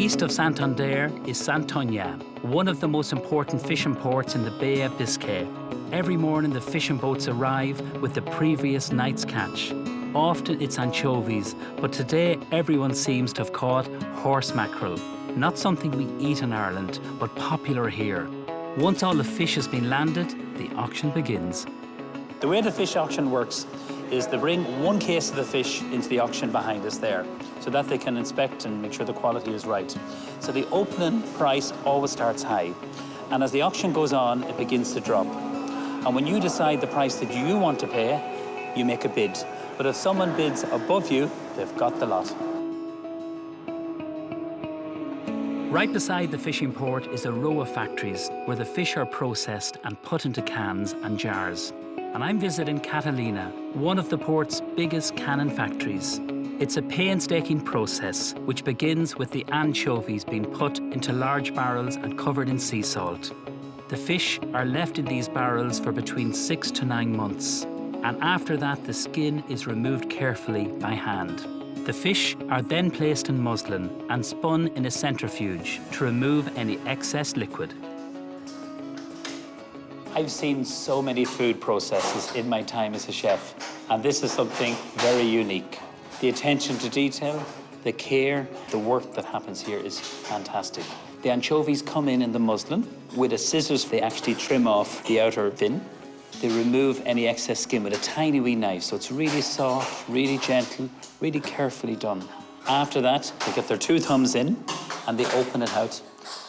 East of Santander is Santoña, one of the most important fishing ports in the Bay of Biscay. Every morning the fishing boats arrive with the previous night's catch. Often it's anchovies, but today everyone seems to have caught horse mackerel. Not something we eat in Ireland, but popular here. Once all the fish has been landed, the auction begins. The way the fish auction works is they bring one case of the fish into the auction behind us there, so that they can inspect and make sure the quality is right. So the opening price always starts high, and as the auction goes on, it begins to drop. And when you decide the price that you want to pay, you make a bid. But if someone bids above you, they've got the lot. Right beside the fishing port is a row of factories where the fish are processed and put into cans and jars. And I'm visiting Catalina, one of the port's biggest canning factories. It's a painstaking process which begins with the anchovies being put into large barrels and covered in sea salt. The fish are left in these barrels for between 6 to 9 months, and after that the skin is removed carefully by hand. The fish are then placed in muslin and spun in a centrifuge to remove any excess liquid. I've seen so many food processes in my time as a chef, and this is something very unique. The attention to detail, the care, the work that happens here is fantastic. The anchovies come in the muslin. With a scissors, they actually trim off the outer fin. They remove any excess skin with a tiny wee knife, so it's really soft, really gentle, really carefully done. After that, they get their 2 thumbs in and they open it out.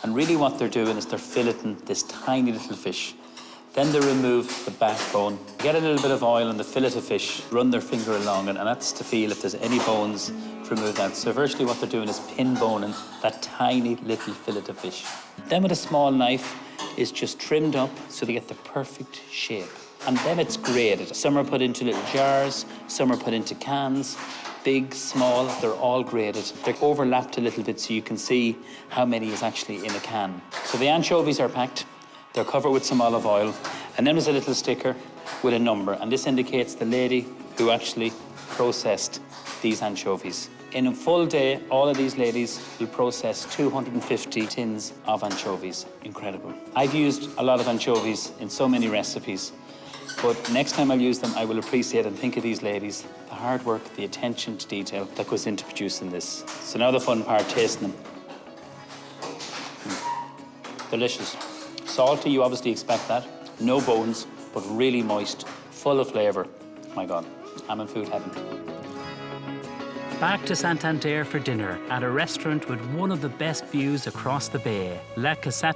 And really what they're doing is they're filleting this tiny little fish. Then they remove the backbone, get a little bit of oil on the fillet of fish, run their finger along it, and that's to feel if there's any bones to remove that. So virtually what they're doing is pin boning that tiny little fillet of fish. Then with a small knife is just trimmed up so they get the perfect shape. And then it's graded. Some are put into little jars, some are put into cans, big, small, they're all graded. They're overlapped a little bit so you can see how many is actually in a can. So the anchovies are packed. They're covered with some olive oil, and then there's a little sticker with a number, and this indicates the lady who actually processed these anchovies. In a full day, all of these ladies will process 250 tins of anchovies. Incredible. I've used a lot of anchovies in so many recipes, but next time I'll use them, I will appreciate and think of these ladies, the hard work, the attention to detail that goes into producing this. So now the fun part, tasting them. Delicious. Salty, you obviously expect that. No bones, but really moist, full of flavour. My God, I'm in food heaven. Back to Santander for dinner at a restaurant with one of the best views across the bay, La Caseta